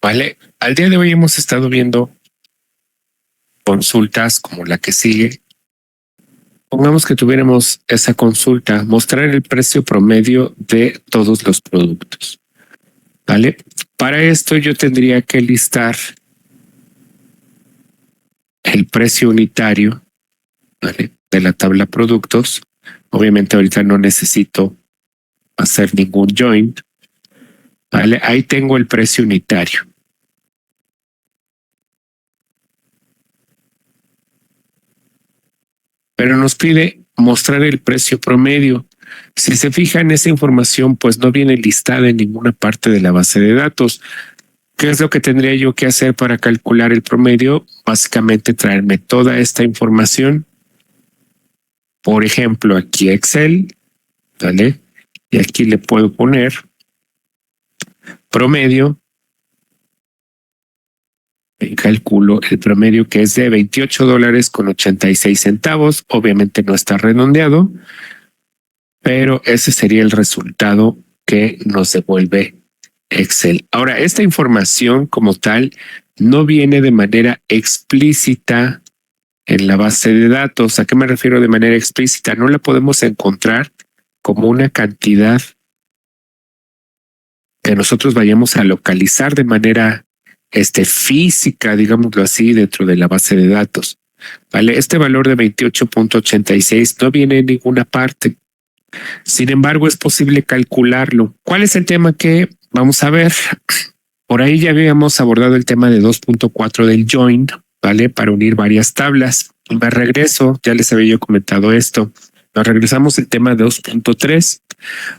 ¿vale? Al día de hoy hemos estado viendo consultas como la que sigue. Pongamos que tuviéramos esa consulta, mostrar el precio promedio de todos los productos, ¿vale? Para esto yo tendría que listar el precio unitario, ¿vale?, de la tabla productos. Obviamente ahorita no necesito hacer ningún joint, ¿vale? Ahí tengo el precio unitario. Pero nos pide mostrar el precio promedio. Si se fijan, esa información pues no viene listada en ninguna parte de la base de datos. ¿Qué es lo que tendría yo que hacer para calcular el promedio? Básicamente traerme toda esta información. Por ejemplo, aquí Excel, ¿vale? Y aquí le puedo poner promedio. Calculo el promedio, que es de $28.86. Obviamente no está redondeado, pero ese sería el resultado que nos devuelve Excel. Ahora, esta información como tal no viene de manera explícita en la base de datos. ¿A qué me refiero de manera explícita? No la podemos encontrar como una cantidad que nosotros vayamos a localizar de manera física, digámoslo así, dentro de la base de datos. ¿Vale? Este valor de 28.86 no viene en ninguna parte. Sin embargo, es posible calcularlo. ¿Cuál es el tema que vamos a ver? Por ahí ya habíamos abordado el tema de 2.4 del join, ¿vale? Para unir varias tablas. Me regreso, ya les había yo comentado esto. Nos regresamos al tema de 2.3,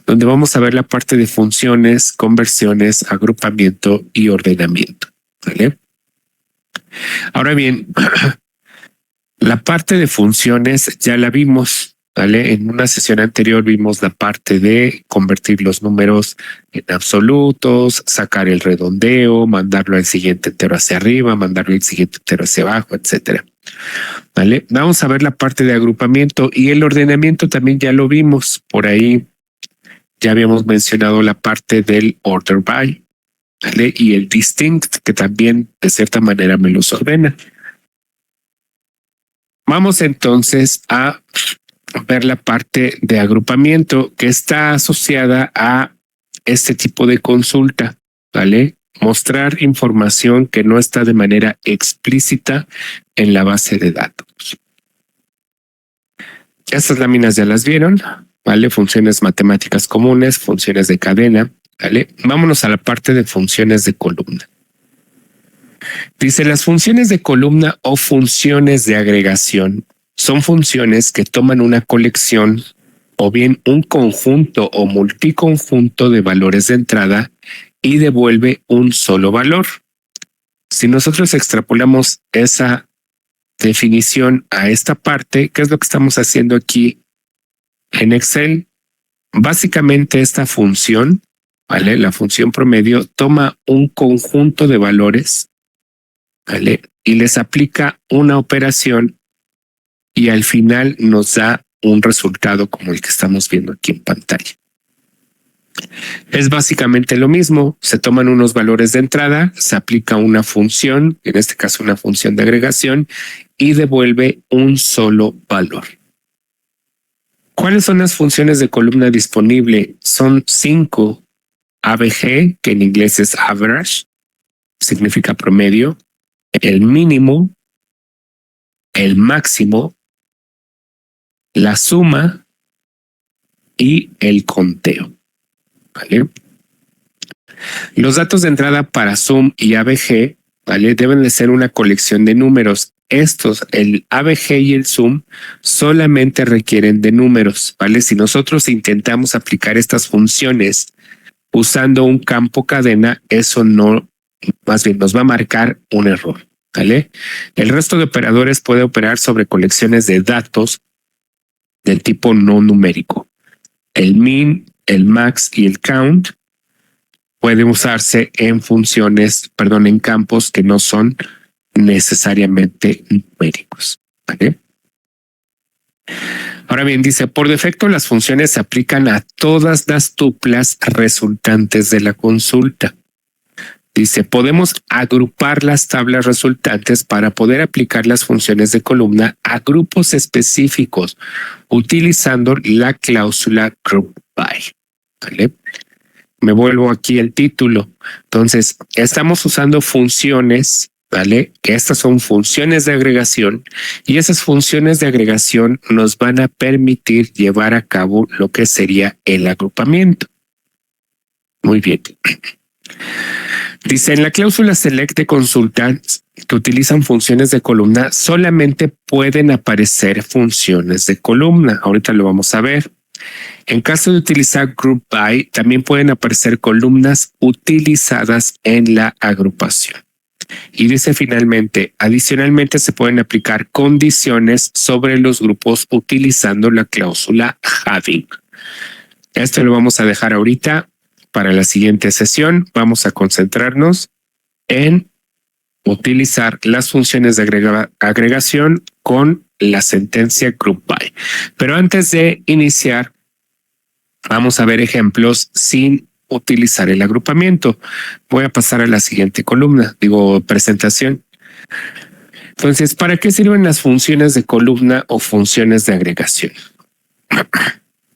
donde vamos a ver la parte de funciones, conversiones, agrupamiento y ordenamiento, ¿vale? Ahora bien, la parte de funciones ya la vimos, ¿vale? En una sesión anterior vimos la parte de convertir los números en absolutos, sacar el redondeo, mandarlo al siguiente entero hacia arriba, mandarlo al siguiente entero hacia abajo, etcétera. ¿Vale? Vamos a ver la parte de agrupamiento y el ordenamiento también ya lo vimos. Por ahí ya habíamos mencionado la parte del order by, ¿vale? Y el distinct, que también de cierta manera me los ordena. Vamos entonces a ver la parte de agrupamiento que está asociada a este tipo de consulta, ¿vale? Mostrar información que no está de manera explícita en la base de datos. Estas láminas ya las vieron, ¿vale? Funciones matemáticas comunes, funciones de cadena, ¿vale? Vámonos a la parte de funciones de columna. Dice, las funciones de columna o funciones de agregación son funciones que toman una colección o bien un conjunto o multiconjunto de valores de entrada y devuelve un solo valor. Si nosotros extrapolamos esa definición a esta parte, ¿qué es lo que estamos haciendo aquí en Excel? Básicamente esta función, ¿vale? La función promedio toma un conjunto de valores, ¿vale? Y les aplica una operación y al final nos da un resultado como el que estamos viendo aquí en pantalla. Es básicamente lo mismo. Se toman unos valores de entrada, se aplica una función, en este caso una función de agregación, y devuelve un solo valor. ¿Cuáles son las funciones de columna disponible? Son 5. ABG, que en inglés es average, significa promedio, el mínimo, el máximo, la suma y el conteo. ¿Vale? Los datos de entrada para sum y ABG, ¿vale?, deben de ser una colección de números. Estos, el ABG y el sum, solamente requieren de números, ¿vale? Si nosotros intentamos aplicar estas funciones usando un campo cadena, eso no, más bien nos va a marcar un error, ¿vale? El resto de operadores puede operar sobre colecciones de datos del tipo no numérico. El min, el max y el count pueden usarse en funciones, perdón, en campos que no son necesariamente numéricos, ¿vale? Ahora bien, dice, por defecto las funciones se aplican a todas las tuplas resultantes de la consulta. Dice, podemos agrupar las tablas resultantes para poder aplicar las funciones de columna a grupos específicos utilizando la cláusula group by. ¿Vale? Me vuelvo aquí el título. Entonces, estamos usando funciones, ¿vale? Estas son funciones de agregación y esas funciones de agregación nos van a permitir llevar a cabo lo que sería el agrupamiento. Muy bien. Dice, en la cláusula select de consultas que utilizan funciones de columna, solamente pueden aparecer funciones de columna. Ahorita lo vamos a ver. En caso de utilizar group by, también pueden aparecer columnas utilizadas en la agrupación. Y dice finalmente, adicionalmente se pueden aplicar condiciones sobre los grupos utilizando la cláusula having. Esto lo vamos a dejar ahorita para la siguiente sesión. Vamos a concentrarnos en utilizar las funciones de agregación con la sentencia group by. Pero antes de iniciar, vamos a ver ejemplos sin utilizar el agrupamiento. Voy a pasar a la siguiente columna, presentación. Entonces, ¿para qué sirven las funciones de columna o funciones de agregación?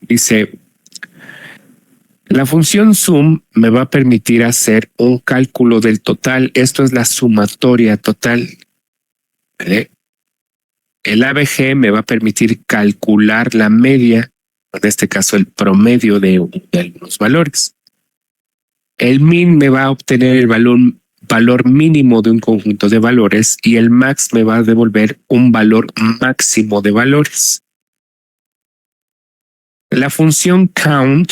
Dice, la función sum me va a permitir hacer un cálculo del total. Esto es la sumatoria total. ¿Vale? El ABG me va a permitir calcular la media, en este caso el promedio de algunos valores. El min me va a obtener el valor mínimo de un conjunto de valores y el max me va a devolver un valor máximo de valores. La función count,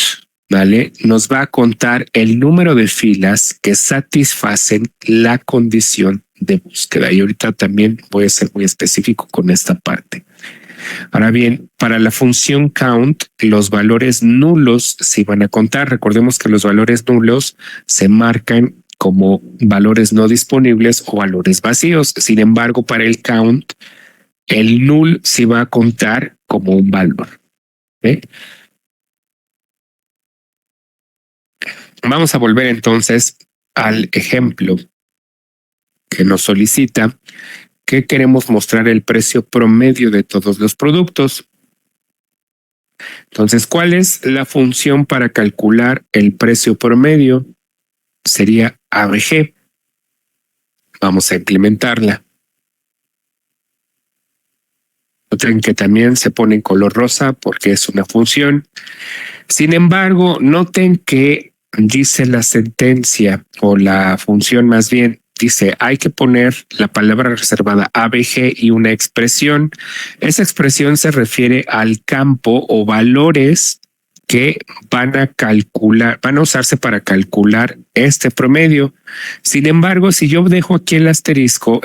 ¿vale? Nos va a contar el número de filas que satisfacen la condición de búsqueda. Y ahorita también voy a ser muy específico con esta parte. Ahora bien, para la función count, los valores nulos se van a contar. Recordemos que los valores nulos se marcan como valores no disponibles o valores vacíos. Sin embargo, para el count, el null se va a contar como un valor. ¿Eh? Vamos a volver entonces al ejemplo que nos solicita que queremos mostrar el precio promedio de todos los productos. Entonces, ¿cuál es la función para calcular el precio promedio? Sería ABG. Vamos a implementarla. Noten que también se pone en color rosa porque es una función. Sin embargo, noten que dice la sentencia o la función más bien, dice hay que poner la palabra reservada ABG y una expresión. Esa expresión se refiere al campo o valores que van a usarse para calcular este promedio. Sin embargo, si yo dejo aquí el asterisco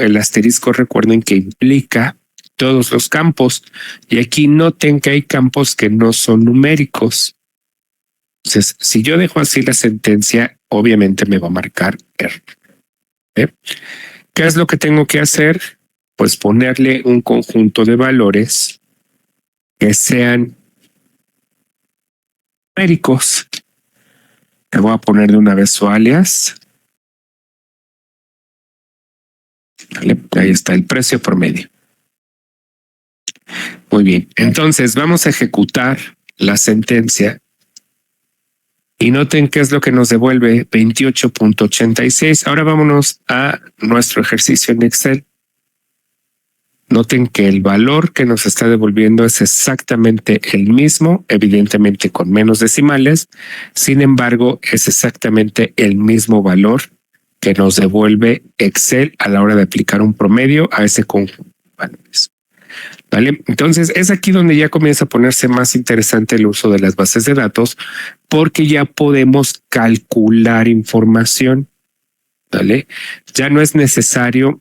recuerden que implica todos los campos y aquí noten que hay campos que no son numéricos. Entonces, si yo dejo así la sentencia, obviamente me va a marcar error. ¿Qué es lo que tengo que hacer? Pues ponerle un conjunto de valores que sean numéricos. Le voy a poner de una vez su alias. ¿Vale? Ahí está el precio promedio. Muy bien. Entonces vamos a ejecutar la sentencia. Y noten qué es lo que nos devuelve 28.86. Ahora vámonos a nuestro ejercicio en Excel. Noten que el valor que nos está devolviendo es exactamente el mismo, evidentemente con menos decimales. Sin embargo, es exactamente el mismo valor que nos devuelve Excel a la hora de aplicar un promedio a ese conjunto de valores. ¿Vale? Entonces es aquí donde ya comienza a ponerse más interesante el uso de las bases de datos porque ya podemos calcular información. ¿Vale? Ya no es necesario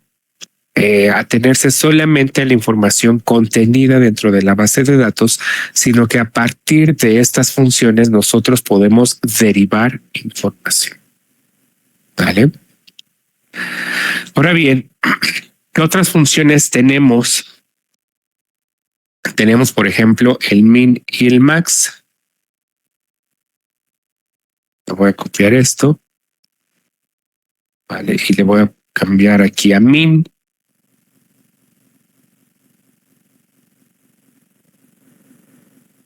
atenerse solamente a la información contenida dentro de la base de datos, sino que a partir de estas funciones nosotros podemos derivar información. ¿Vale? Ahora bien, ¿qué otras funciones tenemos? Tenemos, por ejemplo, el min y el max. Voy a copiar esto. ¿vale? Y le voy a cambiar aquí a min.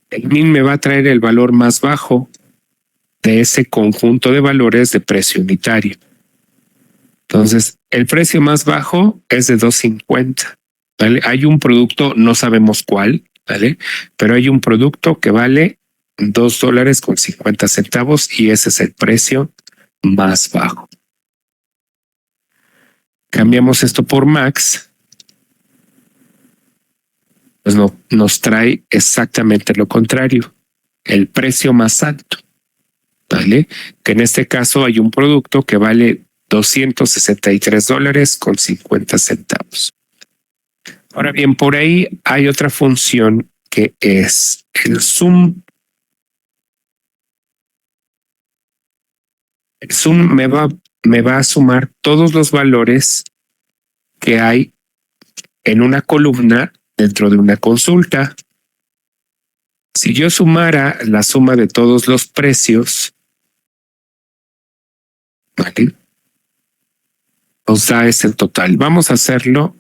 El min me va a traer el valor más bajo de ese conjunto de valores de precio unitario. Entonces, el precio más bajo es de 2.50, ¿vale? Hay un producto, no sabemos cuál, ¿vale? Pero hay un producto que vale $2.50 y ese es el precio más bajo. Cambiamos esto por max, pues no, nos trae exactamente lo contrario, el precio más alto, ¿vale? Que en este caso hay un producto que vale $263.50. Ahora bien, por ahí hay otra función que es el sum. El sum me va a sumar todos los valores que hay en una columna dentro de una consulta. Si yo sumara la suma de todos los precios, ¿vale? Nos da ese total. Vamos a hacerlo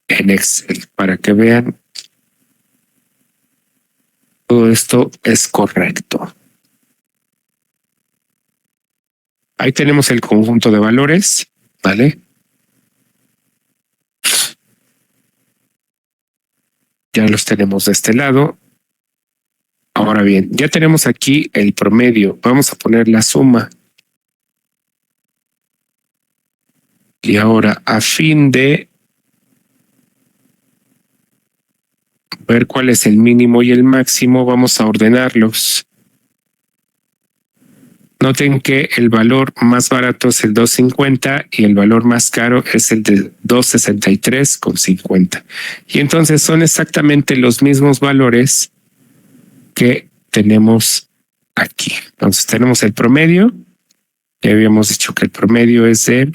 en Excel para que vean todo esto es correcto. Ahí tenemos el conjunto de valores, ¿vale? Ya los tenemos de este lado. Ahora bien, ya tenemos aquí el promedio. Vamos a poner la suma. Y ahora, a fin de ver cuál es el mínimo y el máximo, vamos a ordenarlos. Noten que el valor más barato es el 2.50 y el valor más caro es el de 2.63.50. Y entonces son exactamente los mismos valores que tenemos aquí. Entonces tenemos el promedio. Ya habíamos dicho que el promedio es de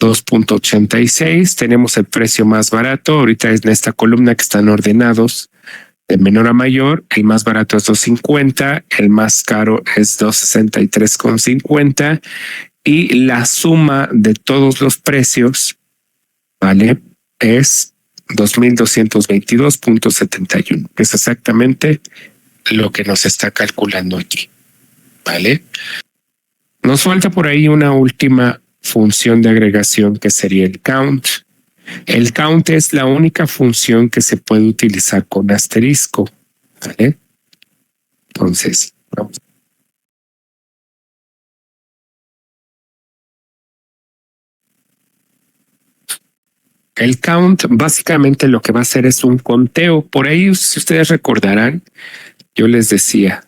2.86. Tenemos el precio más barato. Ahorita es en esta columna que están ordenados de menor a mayor. El más barato es 2.50, el más caro es 2.63.50 y la suma de todos los precios, ¿vale? Es 2.222.71. Es exactamente lo que nos está calculando aquí, ¿vale? Nos falta por ahí una última función de agregación que sería el count. El count es la única función que se puede utilizar con asterisco, ¿vale? Entonces, vamos. El count básicamente lo que va a hacer es un conteo. Por ahí, si ustedes recordarán, yo les decía,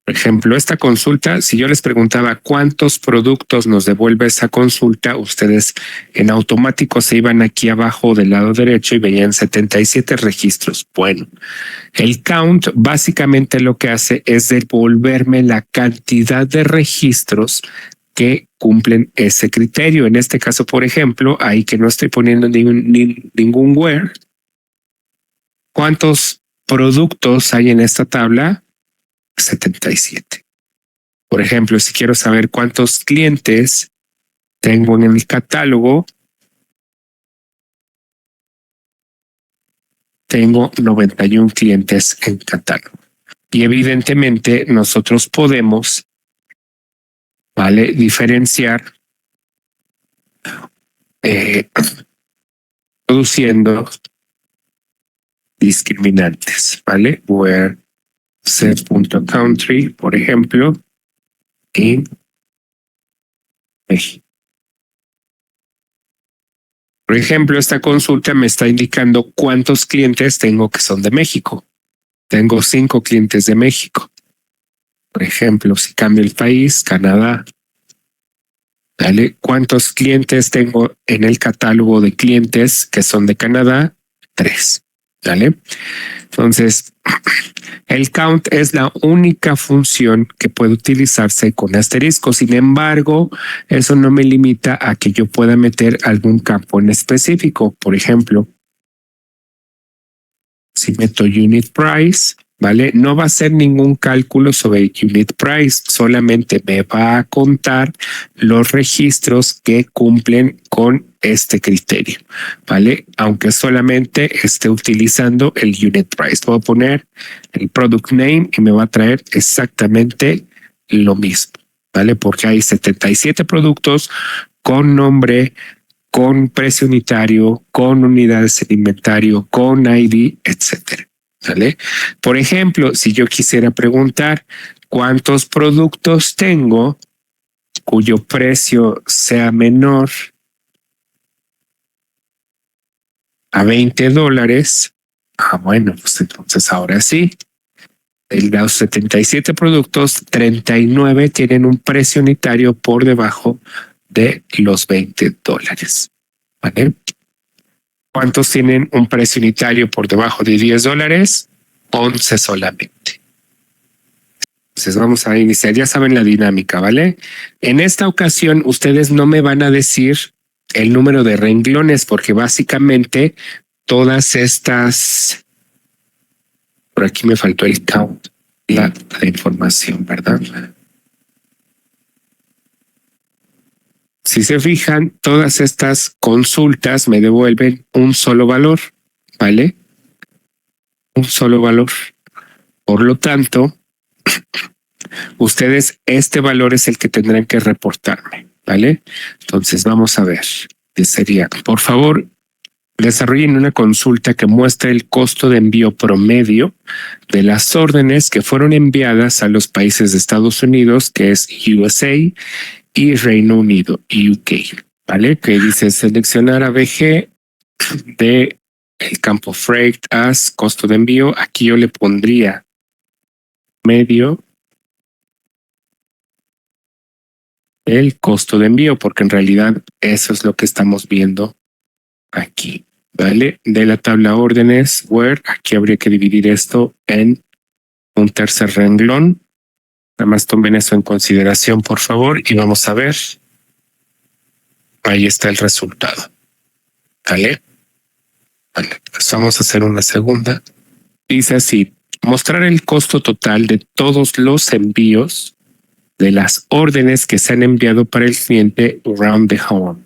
por ejemplo, esta consulta, si yo les preguntaba cuántos productos nos devuelve esa consulta, ustedes en automático se iban aquí abajo del lado derecho y veían 77 registros. Bueno, el count básicamente lo que hace es devolverme la cantidad de registros que cumplen ese criterio. En este caso, por ejemplo, ahí que no estoy poniendo ningún where, ¿cuántos productos hay en esta tabla? 77. Por ejemplo, si quiero saber cuántos clientes tengo en el catálogo, tengo 91 clientes en catálogo. Y evidentemente nosotros podemos, ¿vale?, diferenciar produciendo discriminantes, ¿vale? Where set.country, por ejemplo, en México. Por ejemplo, esta consulta me está indicando cuántos clientes tengo que son de México. Tengo 5 clientes de México. Por ejemplo, si cambio el país, Canadá, ¿vale? ¿Cuántos clientes tengo en el catálogo de clientes que son de Canadá? 3, ¿vale? Entonces, el count es la única función que puede utilizarse con asterisco. Sin embargo, eso no me limita a que yo pueda meter algún campo en específico. Por ejemplo, si meto unit price, ¿vale? No va a hacer ningún cálculo sobre el unit price, solamente me va a contar los registros que cumplen con este criterio, ¿vale? Aunque solamente esté utilizando el unit price. Voy a poner el product name y me va a traer exactamente lo mismo, ¿vale? Porque hay 77 productos con nombre, con precio unitario, con unidades en inventario, con ID, etcétera. ¿Vale? Por ejemplo, si yo quisiera preguntar cuántos productos tengo cuyo precio sea menor a $20, bueno, pues entonces ahora sí, de los 77 productos, 39 tienen un precio unitario por debajo de los $20. ¿Vale? ¿Cuántos tienen un precio unitario por debajo de $10? 11 solamente. Entonces vamos a iniciar. Ya saben la dinámica, ¿vale? En esta ocasión ustedes no me van a decir el número de renglones porque básicamente todas estas... Por aquí me faltó el count, la información, ¿verdad? Si se fijan, todas estas consultas me devuelven un solo valor, ¿vale? Un solo valor. Por lo tanto, ustedes, este valor es el que tendrán que reportarme, ¿vale? Entonces vamos a ver qué sería. Por favor, desarrollen una consulta que muestre el costo de envío promedio de las órdenes que fueron enviadas a los países de Estados Unidos, que es USA, y Reino Unido, UK, ¿vale? Que dice seleccionar ABG de el campo freight as costo de envío. Aquí yo le pondría medio el costo de envío, porque en realidad eso es lo que estamos viendo aquí, ¿vale? De la tabla órdenes, where, aquí habría que dividir esto en un tercer renglón. Nada más tomen eso en consideración, por favor, y vamos a ver. Ahí está el resultado. ¿Vale? Vale, pues vamos a hacer una segunda. Dice así, mostrar el costo total de todos los envíos de las órdenes que se han enviado para el cliente around the home.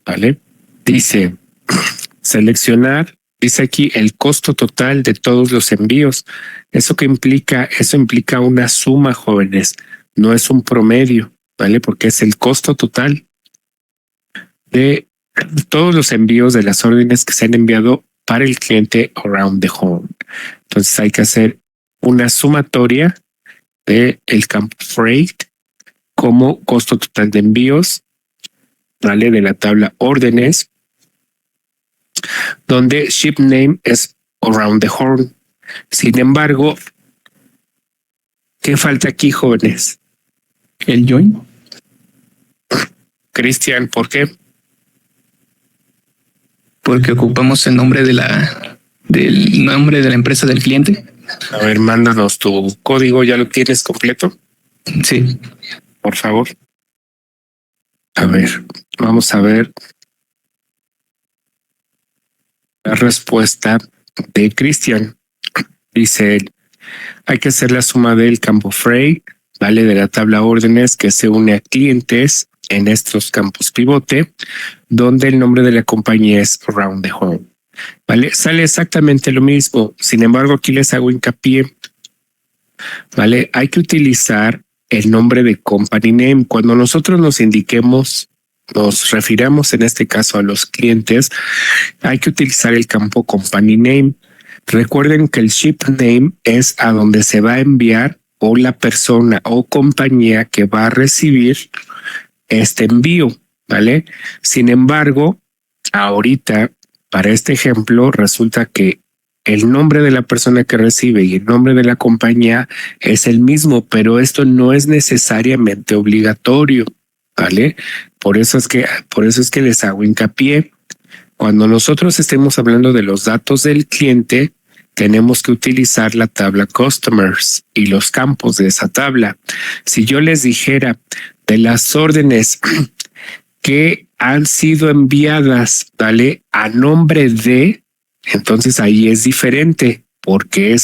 ¿Vale? Dice, seleccionar, dice aquí el costo total de todos los envíos. ¿Eso qué implica? Eso implica una suma, jóvenes. No es un promedio, ¿vale? Porque es el costo total de todos los envíos de las órdenes que se han enviado para el cliente around the home. Entonces hay que hacer una sumatoria de el campo freight como costo total de envíos, ¿vale? De la tabla órdenes, donde ship name es around the horn. Sin embargo, ¿qué falta aquí, jóvenes? El join. Cristian, ¿por qué? Porque ocupamos el nombre del nombre de la empresa del cliente. A ver, mándanos tu código, ¿ya lo tienes completo? Sí. Por favor. A ver, vamos a ver la respuesta de Cristian. Dice él, hay que hacer la suma del campo freight, ¿vale? De la tabla órdenes que se une a clientes en estos campos pivote, donde el nombre de la compañía es around the home, ¿vale? Sale exactamente lo mismo. Sin embargo, aquí les hago hincapié, ¿vale? Hay que utilizar el nombre de company name. Cuando nosotros nos refiramos en este caso a los clientes, hay que utilizar el campo company name. Recuerden que el ship name es a donde se va a enviar o la persona o compañía que va a recibir este envío, ¿vale? Sin embargo, ahorita, para este ejemplo, resulta que el nombre de la persona que recibe y el nombre de la compañía es el mismo, pero esto no es necesariamente obligatorio, ¿vale? Por eso es que les hago hincapié. Cuando nosotros estemos hablando de los datos del cliente, tenemos que utilizar la tabla customers y los campos de esa tabla. Si yo les dijera de las órdenes que han sido enviadas, ¿vale? A nombre de, entonces ahí es diferente. porque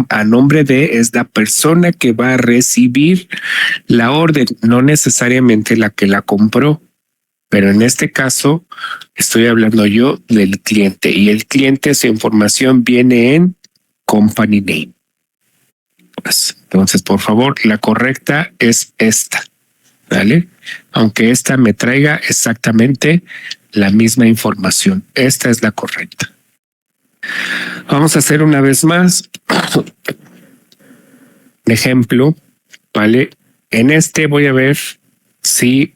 a nombre de es la persona que va a recibir la orden, no necesariamente la que la compró. Pero en este caso estoy hablando yo del cliente y el cliente, su información viene en company name. Pues, entonces, por favor, la correcta es esta, ¿vale? Aunque esta me traiga exactamente la misma información. Esta es la correcta. Vamos a hacer una vez más ejemplo, ¿vale? En este voy a ver si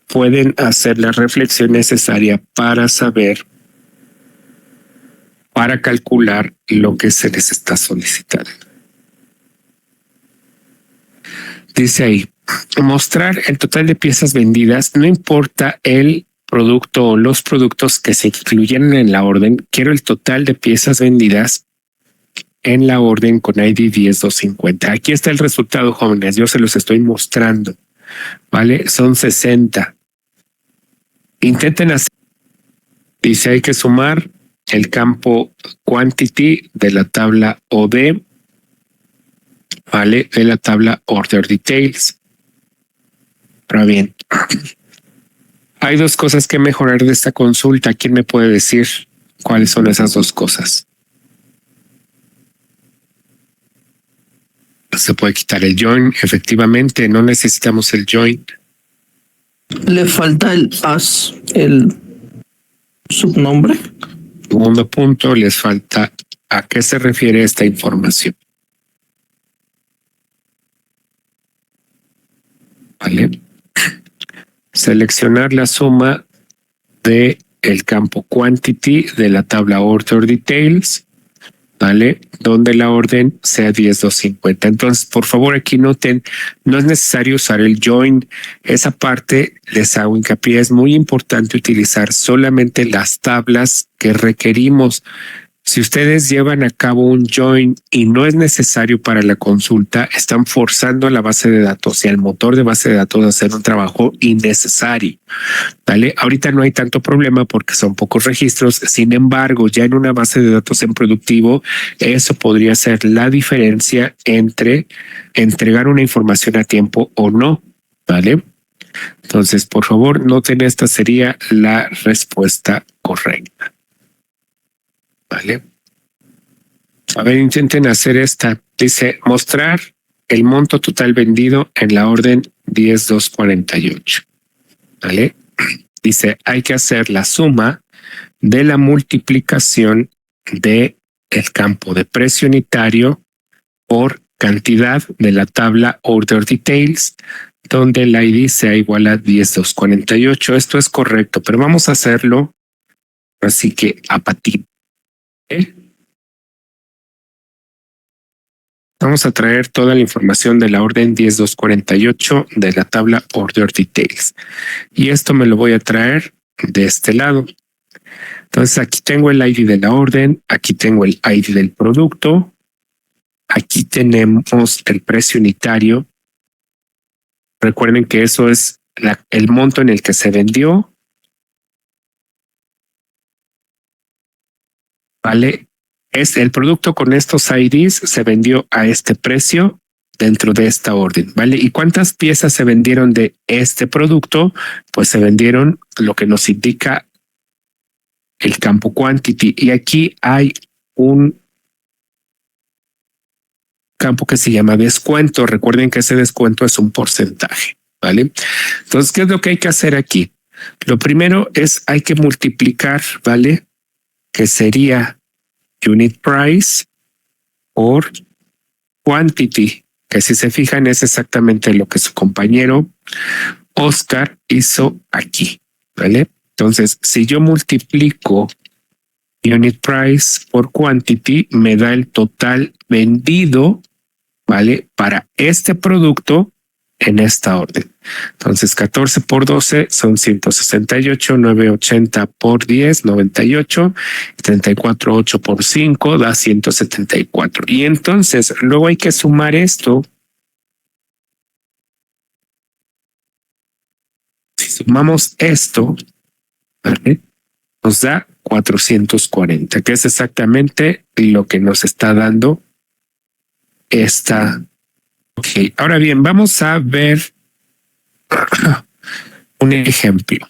pueden hacer la reflexión necesaria para saber, para calcular lo que se les está solicitando. Dice ahí, mostrar el total de piezas vendidas, no importa el producto o los productos que se incluyeron en la orden, quiero el total de piezas vendidas en la orden con ID 10250. Aquí está el resultado, jóvenes, yo se los estoy mostrando, ¿vale? Son 60. Intenten hacer, dice hay que sumar el campo quantity de la tabla OD, ¿vale? De la tabla Order Details. Pero bien, hay dos cosas que mejorar de esta consulta. ¿Quién me puede decir cuáles son esas dos cosas? Se puede quitar el join, efectivamente, no necesitamos el join. Le falta el as, el subnombre. Segundo punto, les falta a qué se refiere esta información. ¿Vale? Seleccionar la suma de el campo quantity de la tabla Order Details, ¿vale? Donde la orden sea 10250. Entonces, por favor, aquí noten, no es necesario usar el join. Esa parte les hago hincapié. Es muy importante utilizar solamente las tablas que requerimos. Si ustedes llevan a cabo un join y no es necesario para la consulta, están forzando a la base de datos y al motor de base de datos a hacer un trabajo innecesario. ¿Vale? Ahorita no hay tanto problema porque son pocos registros. Sin embargo, ya en una base de datos en productivo, eso podría ser la diferencia entre entregar una información a tiempo o no. ¿Vale? Entonces, por favor, noten, esta sería la respuesta correcta. ¿Vale? A ver, intenten hacer esta. Dice mostrar el monto total vendido en la orden 10248. ¿Vale? Dice hay que hacer la suma de la multiplicación de el campo de precio unitario por cantidad de la tabla Order Details, donde el ID sea igual a 10248. Esto es correcto, pero vamos a hacerlo así que a patín. Vamos a traer toda la información de la orden 10248 de la tabla Order Details. Y esto me lo voy a traer de este lado. Entonces aquí tengo el ID de la orden, aquí tengo el ID del producto, aquí tenemos el precio unitario. Recuerden que eso es el monto en el que se vendió. ¿Vale? Es el producto con estos IDs se vendió a este precio dentro de esta orden, ¿vale? ¿Y cuántas piezas se vendieron de este producto? Pues se vendieron lo que nos indica el campo quantity. Y aquí hay un campo que se llama descuento. Recuerden que ese descuento es un porcentaje, ¿vale? Entonces, ¿qué es lo que hay que hacer aquí? Lo primero es hay que multiplicar, ¿vale? Que sería unit price por quantity, que si se fijan es exactamente lo que su compañero Oscar hizo aquí, ¿vale? Entonces, si yo multiplico unit price por quantity, me da el total vendido, ¿vale? Para este producto en esta orden. Entonces 14 por 12 son 168, 980 por 10, 98, 34, 8 por 5 da 174. Y entonces luego hay que sumar esto. Si sumamos esto, ¿vale? nos da 440, que es exactamente lo que nos está dando esta. Ok, ahora bien, vamos a ver un ejemplo.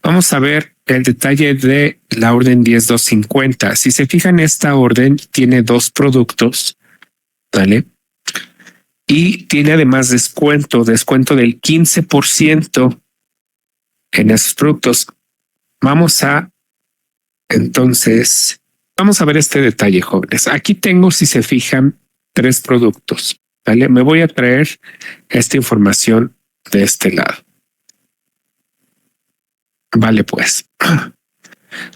Vamos a ver el detalle de la orden 10250. Si se fijan, esta orden tiene dos productos, ¿vale? Y tiene además descuento del 15% en esos productos. Vamos a ver este detalle, jóvenes. Aquí tengo, si se fijan, tres productos, ¿vale? Me voy a traer esta información de este lado. Vale, pues.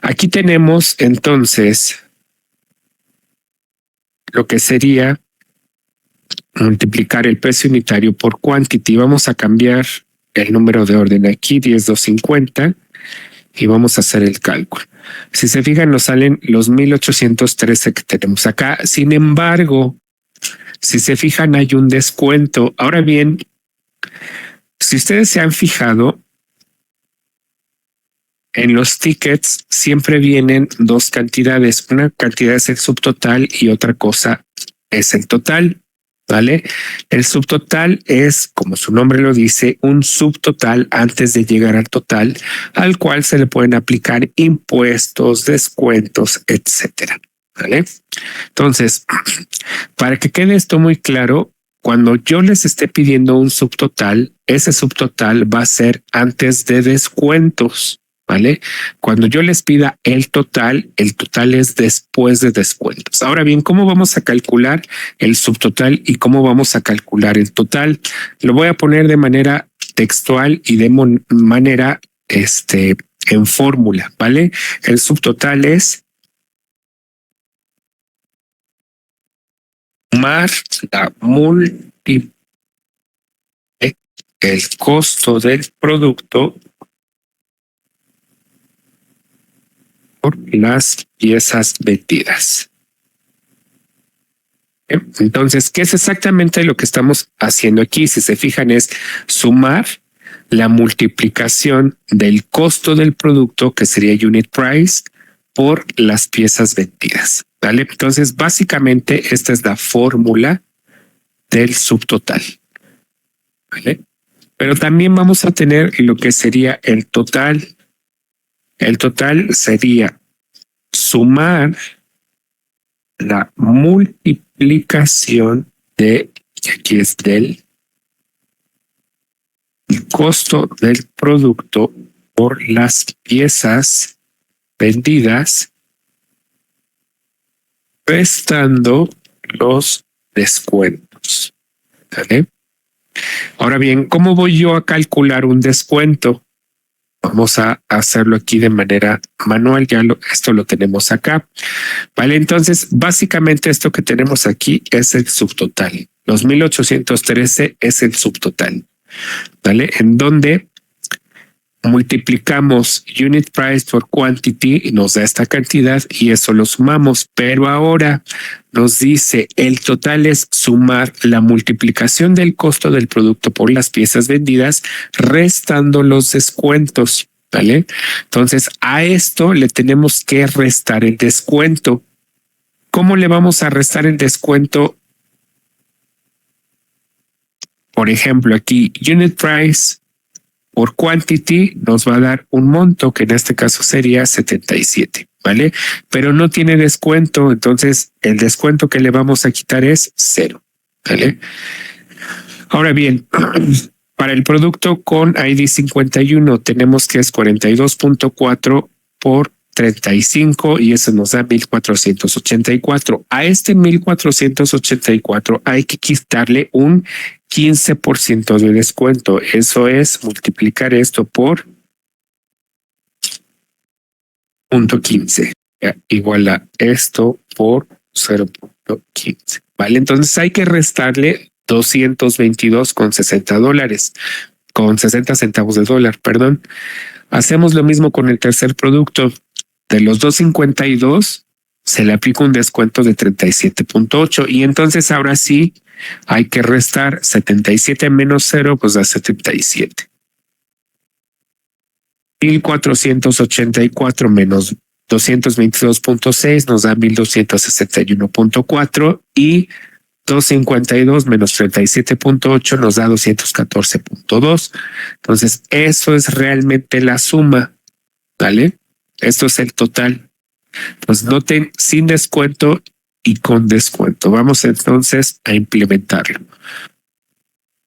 Aquí tenemos entonces lo que sería multiplicar el precio unitario por quantity. Vamos a cambiar el número de orden aquí, 10250, y vamos a hacer el cálculo. Si se fijan, nos salen los 1813 que tenemos acá. Sin embargo, si se fijan, hay un descuento. Ahora bien, si ustedes se han fijado, en los tickets siempre vienen dos cantidades. Una cantidad es el subtotal y otra cosa es el total, ¿vale? El subtotal es, como su nombre lo dice, un subtotal antes de llegar al total, al cual se le pueden aplicar impuestos, descuentos, etcétera, ¿vale? Entonces, para que quede esto muy claro, cuando yo les esté pidiendo un subtotal, ese subtotal va a ser antes de descuentos, ¿vale? Cuando yo les pida el total es después de descuentos. Ahora bien, ¿cómo vamos a calcular el subtotal y cómo vamos a calcular el total? Lo voy a poner de manera textual y de manera en fórmula, ¿vale? El subtotal es más la múltiple el costo del producto por las piezas vendidas. Entonces, ¿qué es exactamente lo que estamos haciendo aquí? Si se fijan, es sumar la multiplicación del costo del producto, que sería unit price, por las piezas vendidas, ¿vale? Entonces, básicamente, esta es la fórmula del subtotal, ¿vale? Pero también vamos a tener lo que sería el total. El total sería sumar la multiplicación de, y aquí es del costo del producto por las piezas vendidas, restando los descuentos, ¿vale? Ahora bien, ¿cómo voy yo a calcular un descuento? Vamos a hacerlo aquí de manera manual. Esto lo tenemos acá. Vale, entonces básicamente esto que tenemos aquí es el subtotal. Los 1813 es el subtotal. Vale, en donde multiplicamos unit price por quantity y nos da esta cantidad y eso lo sumamos. Pero ahora nos dice el total es sumar la multiplicación del costo del producto por las piezas vendidas, restando los descuentos, ¿vale? Entonces a esto le tenemos que restar el descuento. ¿Cómo le vamos a restar el descuento? Por ejemplo, aquí unit price por quantity nos va a dar un monto que en este caso sería 77, ¿vale? Pero no tiene descuento, entonces el descuento que le vamos a quitar es 0, ¿vale? Ahora bien, para el producto con ID 51 tenemos que es 42.4 por 35 y eso nos da 1484. A este 1484 hay que quitarle un 15% de descuento. Eso es multiplicar esto por 0.15 igual a esto por 0.15. Vale, entonces hay que restarle $222.60, con 60 centavos de dólar, perdón. Hacemos lo mismo con el tercer producto. De los 252 se le aplica un descuento de 37.8 y entonces ahora sí hay que restar 77 menos 0, pues da 77. 1,484 menos 222.6 nos da 1,261.4 y 252 menos 37.8 nos da 214.2. Entonces, eso es realmente la suma, ¿vale? Esto es el total. Pues noten sin descuento y con descuento. Vamos entonces a implementarlo.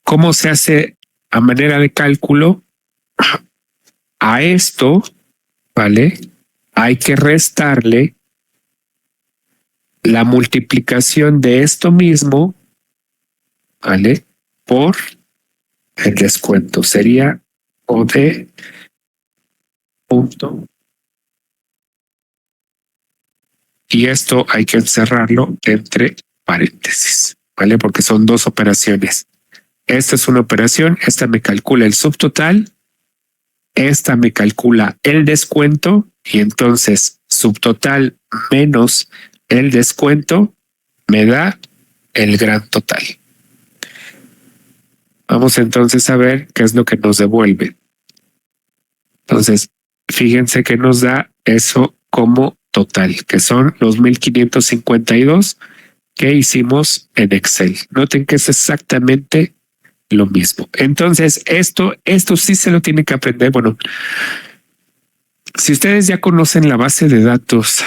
¿Cómo se hace a manera de cálculo? A esto, ¿vale? Hay que restarle la multiplicación de esto mismo, ¿vale? Por el descuento. Sería OD punto. Y esto hay que encerrarlo entre paréntesis, ¿vale? Porque son dos operaciones. Esta es una operación, esta me calcula el subtotal, esta me calcula el descuento y entonces subtotal menos el descuento me da el gran total. Vamos entonces a ver qué es lo que nos devuelve. Entonces, fíjense que nos da eso como total, que son los 1,552 que hicimos en Excel. Noten que es exactamente lo mismo. Entonces, esto sí se lo tienen que aprender. Bueno, si ustedes ya conocen la base de datos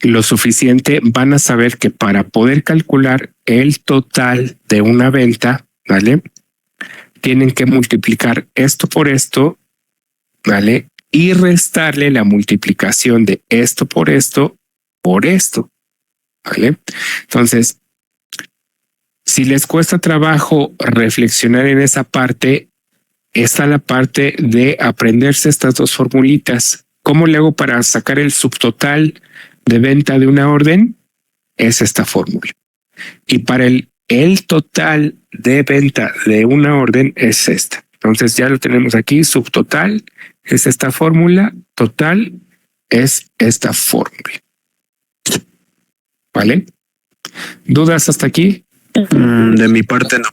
lo suficiente, van a saber que para poder calcular el total de una venta, ¿vale? Tienen que multiplicar esto por esto, ¿vale? Y restarle la multiplicación de esto por esto, ¿vale? Entonces, si les cuesta trabajo reflexionar en esa parte, está la parte de aprenderse estas dos formulitas. ¿Cómo le hago para sacar el subtotal de venta de una orden? Es esta fórmula. Y para el total de venta de una orden es esta. Entonces ya lo tenemos aquí, subtotal es esta fórmula, total es esta fórmula. ¿Vale? ¿Dudas hasta aquí? De mi parte no.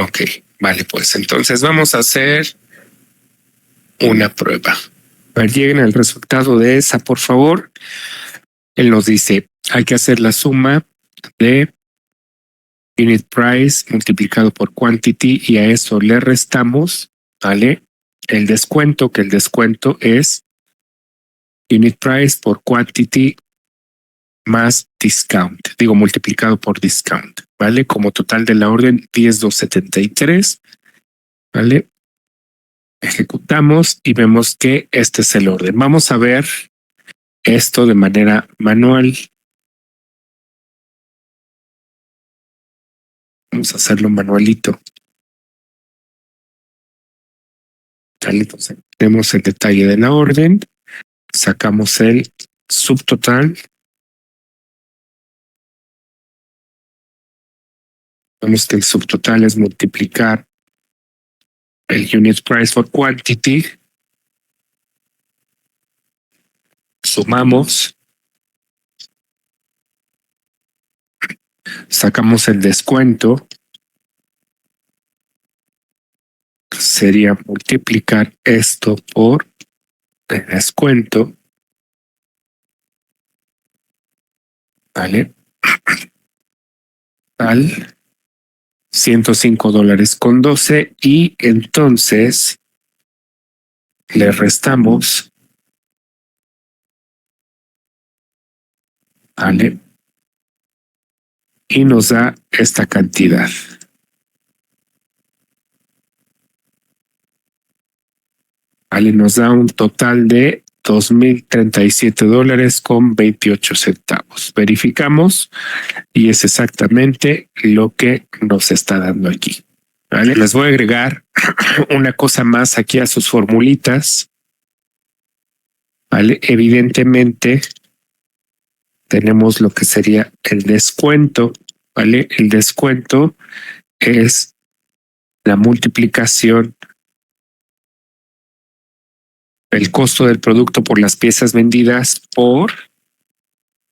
Ok, vale, pues entonces vamos a hacer una prueba. A ver, lleguen al resultado de esa, por favor. Él nos dice, hay que hacer la suma de unit price multiplicado por quantity y a eso le restamos, ¿vale? El descuento, que el descuento es unit price por quantity más discount, digo multiplicado por discount, ¿vale? Como total de la orden 10,273, ¿vale? Ejecutamos y vemos que este es el orden. Vamos a ver esto de manera manual. Vamos a hacerlo manualito. ¿Vale? Entonces, tenemos el detalle de la orden, sacamos el subtotal. Vemos que el subtotal es multiplicar el unit price por quantity. Sumamos. Sacamos el descuento. Sería multiplicar esto por el descuento. ¿Vale? Al $105.12 y entonces le restamos, ¿vale? Y nos da esta cantidad. ¿Vale? Nos da un total de $2,037.28. Verificamos y es exactamente lo que nos está dando aquí. ¿Vale? Les voy a agregar una cosa más aquí a sus formulitas. ¿Vale? Evidentemente tenemos lo que sería el descuento. ¿Vale? El descuento es la multiplicación el costo del producto por las piezas vendidas por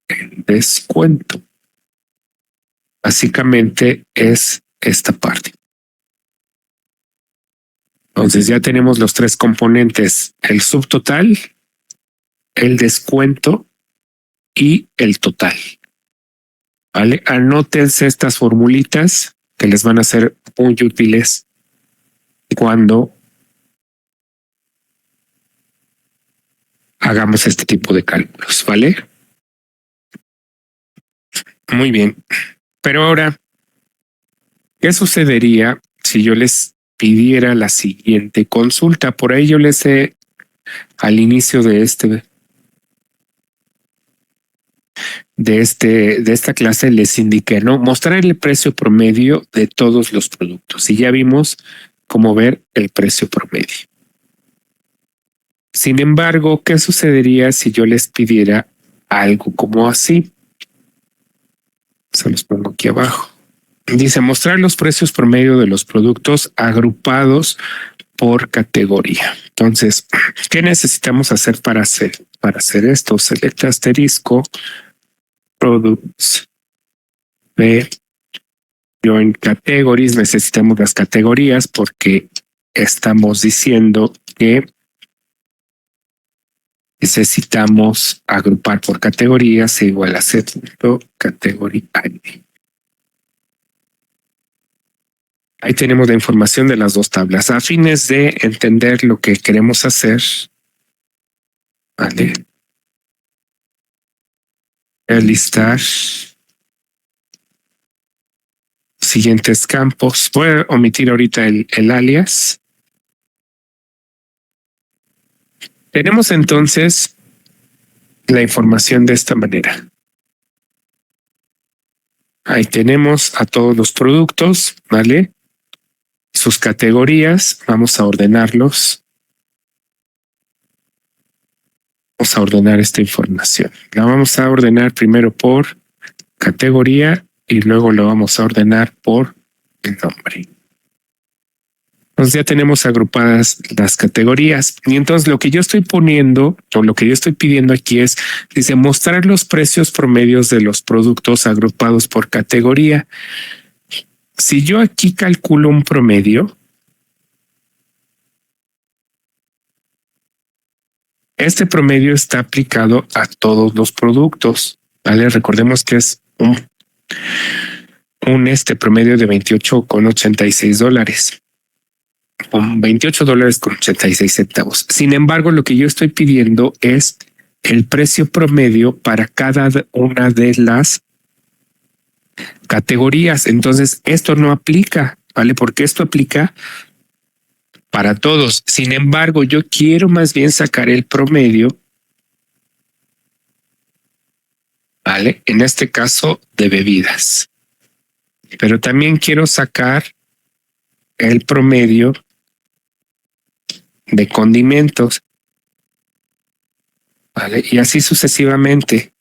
el descuento. Básicamente es esta parte. Entonces ya tenemos los tres componentes, el subtotal, el descuento y el total. ¿Vale? Anótense estas formulitas que les van a ser muy útiles cuando hagamos este tipo de cálculos, ¿vale? Muy bien. Pero ahora, ¿qué sucedería si yo les pidiera la siguiente consulta? Por ahí yo les he, al inicio de esta clase les indiqué, ¿no? Mostrar el precio promedio de todos los productos. Y ya vimos cómo ver el precio promedio. Sin embargo, ¿qué sucedería si yo les pidiera algo como así? Se los pongo aquí abajo. Dice mostrar los precios promedio de los productos agrupados por categoría. Entonces, ¿qué necesitamos hacer para hacer esto? Select asterisco products B join categories. Necesitamos las categorías porque estamos diciendo que necesitamos agrupar por categorías igual a category ID. Ahí tenemos la información de las dos tablas. A fines de entender lo que queremos hacer, ¿vale? Voy a listar siguientes campos. Voy a omitir ahorita el alias. Tenemos entonces la información de esta manera. Ahí tenemos a todos los productos, ¿vale? Sus categorías, vamos a ordenarlos. Vamos a ordenar esta información. La vamos a ordenar primero por categoría y luego lo vamos a ordenar por el nombre. Entonces ya tenemos agrupadas las categorías y entonces lo que yo estoy poniendo o lo que yo estoy pidiendo aquí es, dice, mostrar los precios promedios de los productos agrupados por categoría. Si yo aquí calculo un promedio, este promedio está aplicado a todos los productos, ¿vale? Recordemos que es un promedio de $28.86. Con $28.86. Sin embargo, lo que yo estoy pidiendo es el precio promedio para cada una de las categorías. Entonces, esto no aplica, ¿vale? Porque esto aplica para todos. Sin embargo, yo quiero más bien sacar el promedio, ¿vale? En este caso, de bebidas. Pero también quiero sacar el promedio de condimentos, ¿vale? Y así sucesivamente.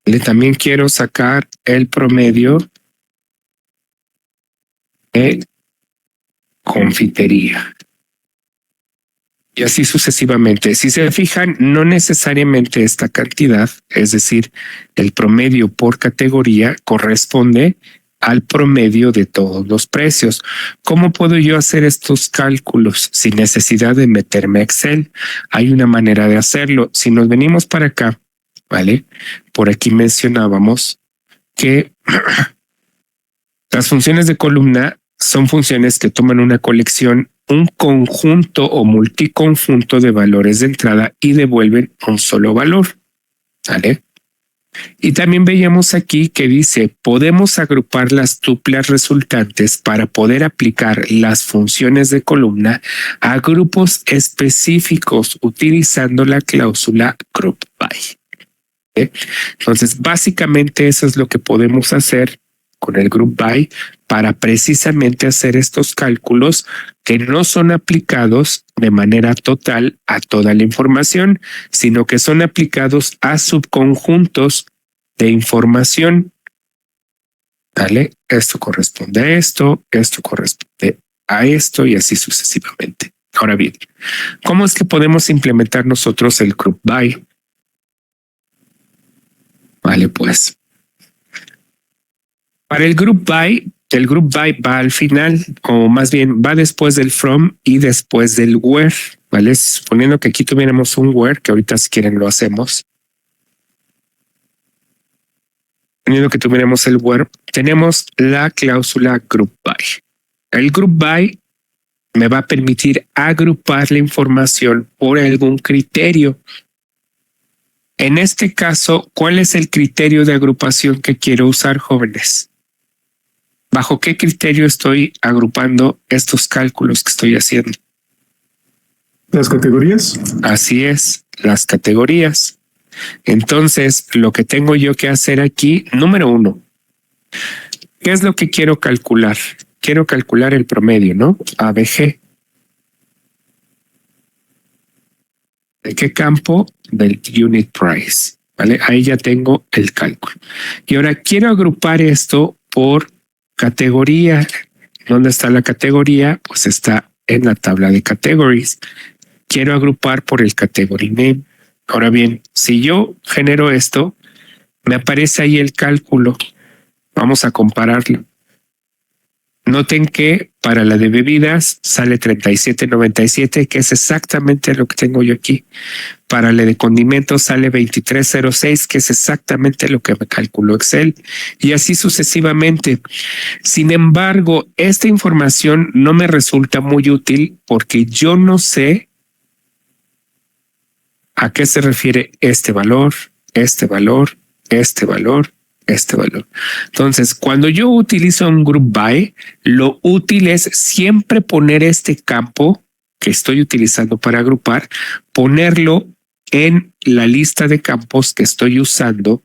¿Vale? También quiero sacar el promedio de confitería. Y así sucesivamente. Si se fijan, no necesariamente esta cantidad, es decir, el promedio por categoría corresponde al promedio de todos los precios. ¿Cómo puedo yo hacer estos cálculos sin necesidad de meterme a Excel? Hay una manera de hacerlo. Si nos venimos para acá, ¿vale? Por aquí mencionábamos que las funciones de columna son funciones que toman una colección, un conjunto o multiconjunto de valores de entrada y devuelven un solo valor, ¿vale? Y también veíamos aquí que dice, podemos agrupar las tuplas resultantes para poder aplicar las funciones de columna a grupos específicos utilizando la cláusula group by. Entonces, básicamente eso es lo que podemos hacer con el group by para precisamente hacer estos cálculos que no son aplicados de manera total a toda la información, sino que son aplicados a subconjuntos de información. ¿Vale? Esto corresponde a esto corresponde a esto y así sucesivamente. Ahora bien, ¿cómo es que podemos implementar nosotros el group by? Vale, pues para el group by el group by va al final, o más bien va después del from y después del where, ¿vale? Suponiendo que aquí tuviéramos un where, que ahorita si quieren lo hacemos. Suponiendo que tuviéramos el where, tenemos la cláusula group by. El group by me va a permitir agrupar la información por algún criterio. En este caso, ¿cuál es el criterio de agrupación que quiero usar, jóvenes? ¿Bajo qué criterio estoy agrupando estos cálculos que estoy haciendo? Las categorías. Así es, las categorías. Entonces, lo que tengo yo que hacer aquí, número 1, ¿qué es lo que quiero calcular? Quiero calcular el promedio, ¿no? ABG. ¿De qué campo? Del unit price, ¿vale? Ahí ya tengo el cálculo. Y ahora quiero agrupar esto por categoría. ¿Dónde está la categoría? Pues está en la tabla de categories. Quiero agrupar por el category name. Ahora bien, si yo genero esto, me aparece ahí el cálculo. Vamos a compararlo. Noten que para la de bebidas sale 37.97, que es exactamente lo que tengo yo aquí. Para la de condimentos sale 23.06, que es exactamente lo que me calculó Excel, y así sucesivamente. Sin embargo, esta información no me resulta muy útil porque yo no sé a qué se refiere este valor, este valor, este valor, este valor. Entonces, cuando yo utilizo un group by, lo útil es siempre poner este campo que estoy utilizando para agrupar, ponerlo en la lista de campos que estoy usando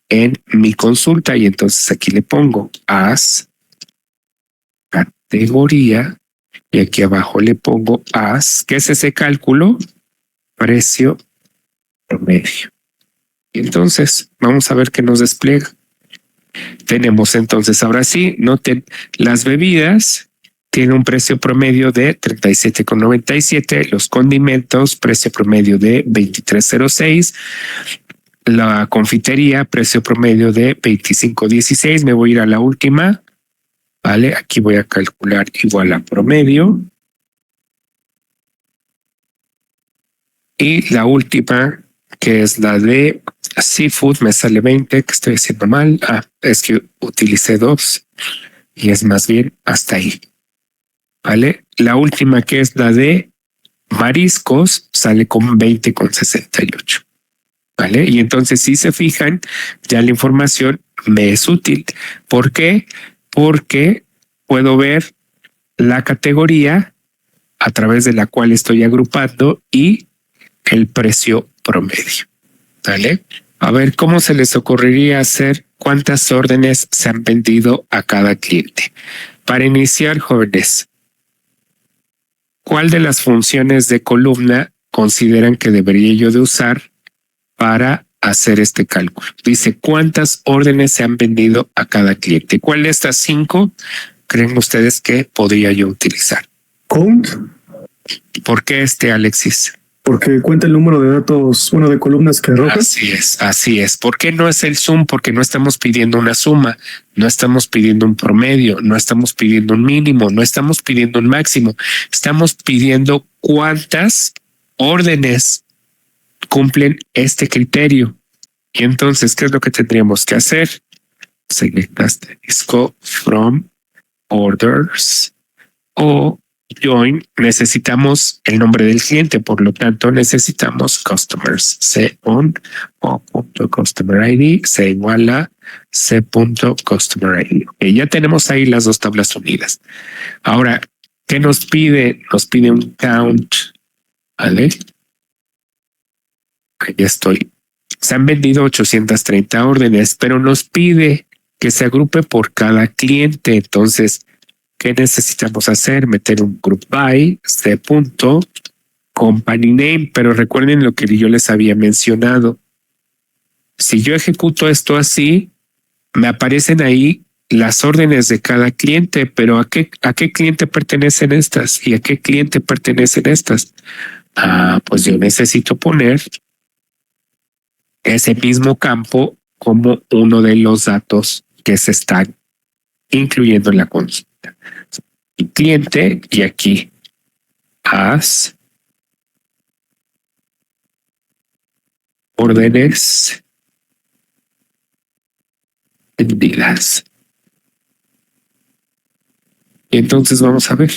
en mi consulta. Y entonces aquí le pongo as categoría y aquí abajo le pongo as, ¿qué es ese cálculo? Precio promedio. Y entonces vamos a ver qué nos despliega. Tenemos entonces, ahora sí, noten, las bebidas tienen un precio promedio de 37.97, los condimentos, precio promedio de 23.06, la confitería, precio promedio de 25.16. Me voy a ir a la última, ¿vale? Aquí voy a calcular igual a promedio. Y la última, que es la de seafood, me sale 20, que estoy haciendo mal. Es que utilicé 2 y es más bien hasta ahí. ¿Vale? La última, que es la de mariscos, sale con 20.68. ¿Vale? Y entonces, si se fijan, ya la información me es útil. ¿Por qué? Porque puedo ver la categoría a través de la cual estoy agrupando y el precio promedio. ¿Vale? A ver, ¿cómo se les ocurriría hacer cuántas órdenes se han vendido a cada cliente? Para iniciar, jóvenes, ¿cuál de las funciones de columna consideran que debería yo de usar para hacer este cálculo? Dice, ¿cuántas órdenes se han vendido a cada cliente? ¿Cuál de estas 5 creen ustedes que podría yo utilizar? Count, ¿Por qué Alexis? porque cuenta el número de datos, bueno, de columnas que arroja. Así es. ¿Por qué no es el sum? Porque no estamos pidiendo una suma, no estamos pidiendo un promedio, no estamos pidiendo un mínimo, no estamos pidiendo un máximo. Estamos pidiendo cuántas órdenes cumplen este criterio. Y entonces, ¿qué es lo que tendríamos que hacer? Select asterisco from orders o join. Necesitamos el nombre del cliente, por lo tanto necesitamos customers. C.on o punto customer ID se igual a C.customer ID. Okay, ya tenemos ahí las dos tablas unidas. Ahora, ¿qué nos pide? Nos pide un count. ¿Vale? Ahí estoy. Se han vendido 830 órdenes, pero nos pide que se agrupe por cada cliente. Entonces, ¿qué necesitamos hacer? Meter un group by, company name, pero recuerden lo que yo les había mencionado. Si yo ejecuto esto así, me aparecen ahí las órdenes de cada cliente, pero ¿a qué cliente pertenecen estas? ¿Y a qué cliente pertenecen estas? Pues yo necesito poner ese mismo campo como uno de los datos que se están incluyendo la consulta. Y cliente, y aquí haz órdenes vendidas. Y entonces vamos a ver.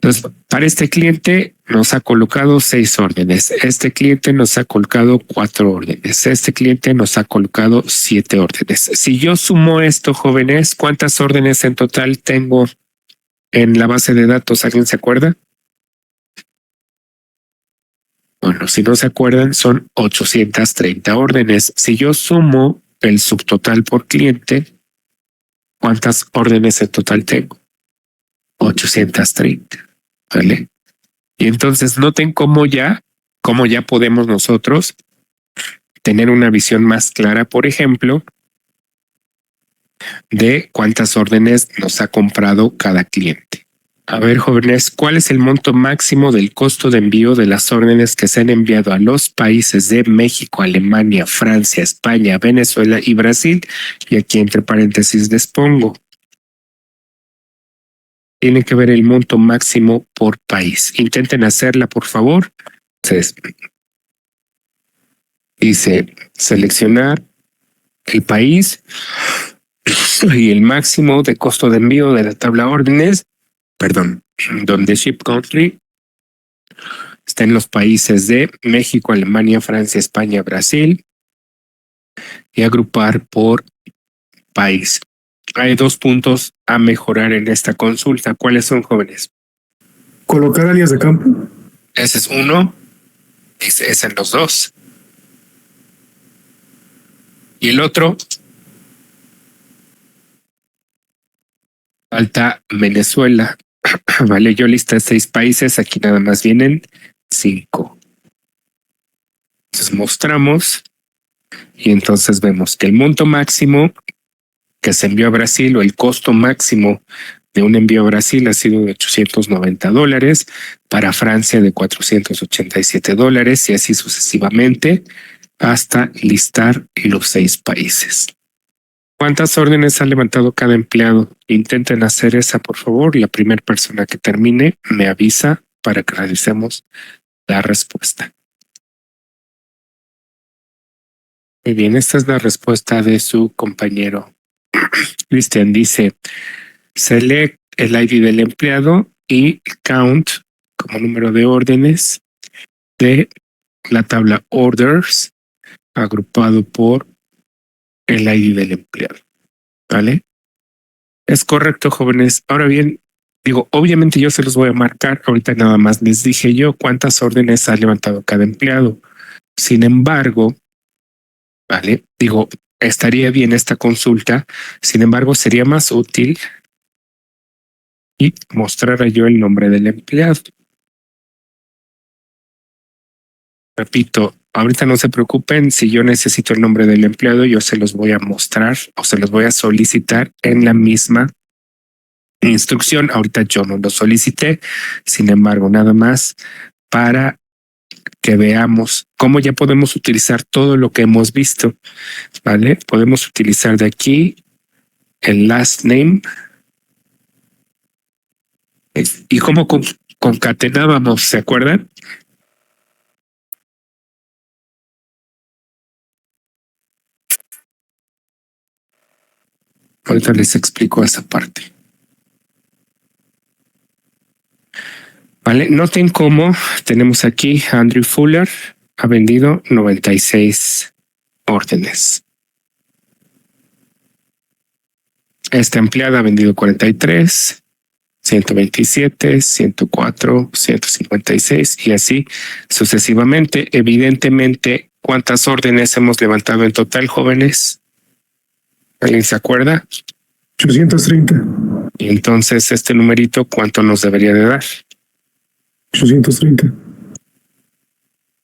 Entonces, para este cliente nos ha colocado 6 órdenes. Este cliente nos ha colocado 4 órdenes. Este cliente nos ha colocado 7 órdenes. Si yo sumo esto, jóvenes, ¿cuántas órdenes en total tengo en la base de datos? ¿Alguien se acuerda? Bueno, si no se acuerdan, son 830 órdenes. Si yo sumo el subtotal por cliente, ¿cuántas órdenes en total tengo? 830. ¿Vale? Y entonces noten cómo ya podemos nosotros tener una visión más clara, por ejemplo, de cuántas órdenes nos ha comprado cada cliente. A ver, jóvenes, ¿cuál es el monto máximo del costo de envío de las órdenes que se han enviado a los países de México, Alemania, Francia, España, Venezuela y Brasil? Y aquí entre paréntesis les pongo. Tienen que ver el monto máximo por país. Intenten hacerla, por favor. Entonces, dice seleccionar el país y el máximo de costo de envío de la tabla órdenes, donde ship country está en los países de México, Alemania, Francia, España, Brasil, y agrupar por país. Hay 2 puntos a mejorar en esta consulta. ¿Cuáles son, jóvenes? Colocar alias de campo. Ese es uno. Ese es en los 2. Y el otro, falta Venezuela. Vale, yo listé 6 países. Aquí nada más vienen 5. Entonces mostramos y entonces vemos que el monto máximo que se envió a Brasil o el costo máximo de un envío a Brasil ha sido de $890, para Francia de $487 y así sucesivamente hasta listar los 6 países. ¿Cuántas órdenes ha levantado cada empleado? Intenten hacer esa, por favor. La primera persona que termine me avisa para que realicemos la respuesta. Muy bien, esta es la respuesta de su compañero. Cristian dice, select el ID del empleado y count como número de órdenes de la tabla orders agrupado por el ID del empleado. ¿Vale? Es correcto, jóvenes. Ahora bien, obviamente yo se los voy a marcar. Ahorita nada más les dije yo cuántas órdenes ha levantado cada empleado. Sin embargo, ¿vale? Estaría bien esta consulta. Sin embargo, sería más útil y mostrara yo el nombre del empleado. Repito, ahorita no se preocupen. Si yo necesito el nombre del empleado, yo se los voy a mostrar o se los voy a solicitar en la misma instrucción. Ahorita yo no lo solicité. Sin embargo, nada más para que veamos cómo ya podemos utilizar todo lo que hemos visto. ¿Vale? Podemos utilizar de aquí el last name y cómo concatenábamos, ¿se acuerdan? Ahorita les explico esa parte. Vale, noten cómo tenemos aquí Andrew Fuller ha vendido 96 órdenes. Esta empleada ha vendido 43, 127, 104, 156 y así sucesivamente. Evidentemente, ¿cuántas órdenes hemos levantado en total, jóvenes? ¿Alguien se acuerda? 830. Y entonces este numerito, ¿cuánto nos debería de dar? 830.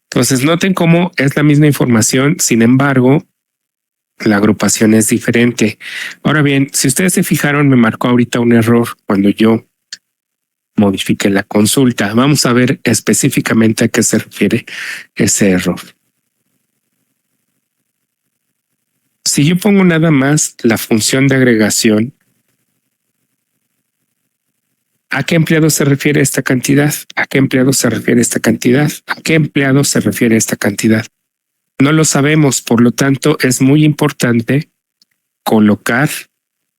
Entonces noten cómo es la misma información, sin embargo, la agrupación es diferente. Ahora bien, si ustedes se fijaron, me marcó ahorita un error cuando yo modifiqué la consulta. Vamos a ver específicamente a qué se refiere ese error. Si yo pongo nada más la función de agregación, ¿a qué empleado se refiere esta cantidad? ¿A qué empleado se refiere esta cantidad? ¿A qué empleado se refiere esta cantidad? No lo sabemos, por lo tanto es muy importante colocar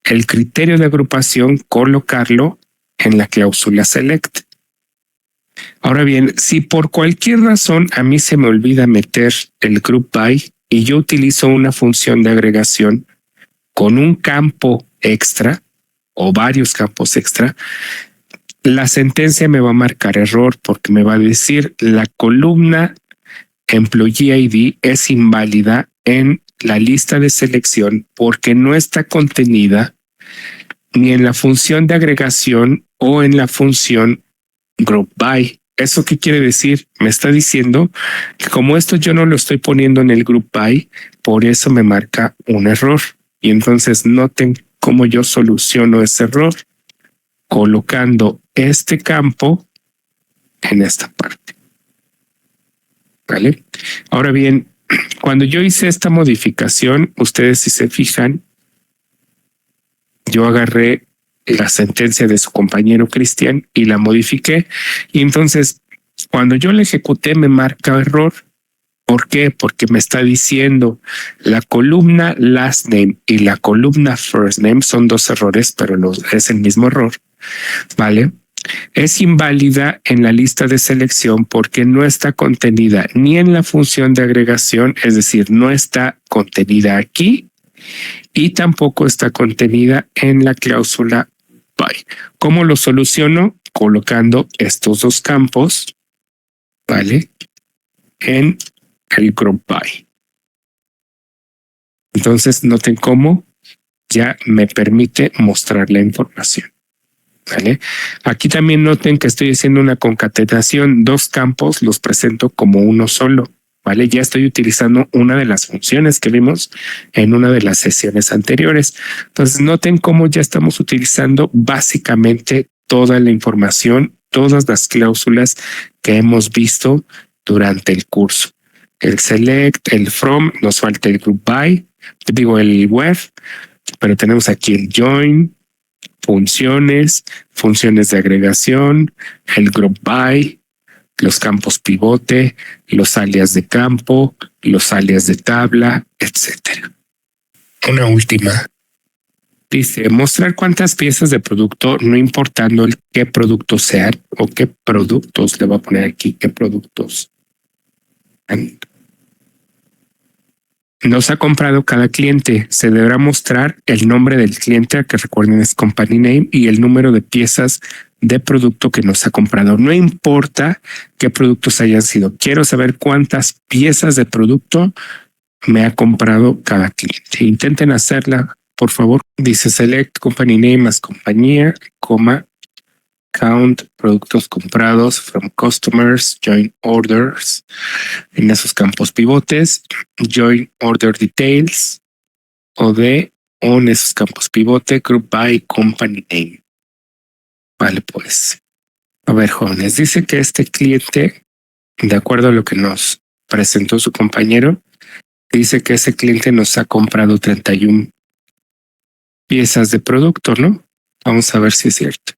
el criterio de agrupación, colocarlo en la cláusula select. Ahora bien, si por cualquier razón a mí se me olvida meter el group by y yo utilizo una función de agregación con un campo extra o varios campos extra, la sentencia me va a marcar error porque me va a decir la columna Employee ID es inválida en la lista de selección porque no está contenida ni en la función de agregación o en la función group by. ¿Eso qué quiere decir? Me está diciendo que como esto yo no lo estoy poniendo en el group by, por eso me marca un error. Y entonces noten cómo yo soluciono ese error colocando este campo en esta parte. ¿Vale? Ahora bien, cuando yo hice esta modificación, ustedes si se fijan, yo agarré la sentencia de su compañero Cristian y la modifiqué. Y entonces, cuando yo la ejecuté, me marca error. ¿Por qué? Porque me está diciendo la columna last name y la columna first name son dos errores, pero es el mismo error. ¿Vale? Es inválida en la lista de selección porque no está contenida ni en la función de agregación, es decir, no está contenida aquí y tampoco está contenida en la cláusula by. ¿Cómo lo soluciono? Colocando estos dos campos, ¿vale? En el group by. Entonces noten cómo ya me permite mostrar la información. ¿Vale? Aquí también noten que estoy haciendo una concatenación, dos campos los presento como uno solo, ¿vale? Ya estoy utilizando una de las funciones que vimos en una de las sesiones anteriores. Entonces noten cómo ya estamos utilizando básicamente toda la información, todas las cláusulas que hemos visto durante el curso. El select, el from, nos falta el group by, digo el where, pero tenemos aquí el join, funciones, funciones de agregación, el group by, los campos pivote, los alias de campo, los alias de tabla, etcétera. Una última. Dice mostrar cuántas piezas de producto, no importando el qué productos sean o qué productos, le voy a poner aquí qué productos nos ha comprado cada cliente. Se deberá mostrar el nombre del cliente, que recuerden es company name, y el número de piezas de producto que nos ha comprado. No importa qué productos hayan sido. Quiero saber cuántas piezas de producto me ha comprado cada cliente. Intenten hacerla, por favor. Dice select company name más compañía, coma, count, productos comprados from customers, join orders, en esos campos pivotes, join order details o en esos campos pivote, group by company name. Vale, pues. A ver, jóvenes, dice que este cliente, de acuerdo a lo que nos presentó su compañero, dice que ese cliente nos ha comprado 31 piezas de producto, ¿no? Vamos a ver si es cierto.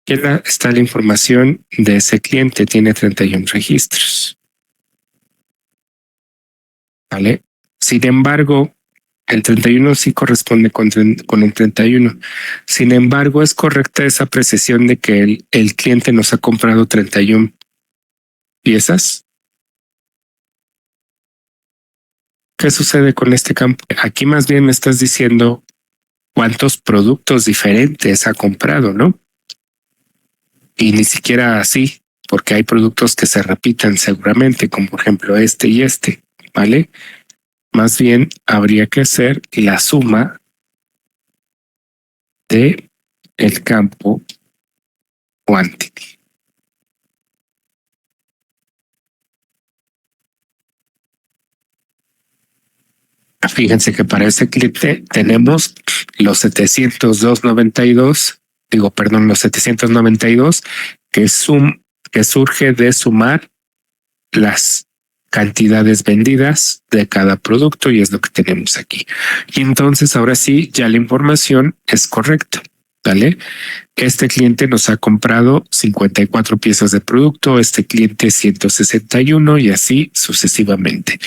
Aquí está la información de ese cliente, tiene 31 registros. ¿Vale? Sin embargo, el 31 sí corresponde con el 31. Sin embargo, es correcta esa precisión de que el cliente nos ha comprado 31 piezas. ¿Qué sucede con este campo? Aquí más bien me estás diciendo cuántos productos diferentes ha comprado, ¿no? Y ni siquiera así, porque hay productos que se repiten seguramente, como por ejemplo este y este, ¿vale? Más bien habría que hacer la suma de el campo quantity. Fíjense que para ese cliente tenemos los 792, los 792 que surge de sumar las cantidades vendidas de cada producto y es lo que tenemos aquí. Y entonces ahora sí, ya la información es correcta. ¿Vale? Este cliente nos ha comprado 54 piezas de producto, este cliente 161 y así sucesivamente.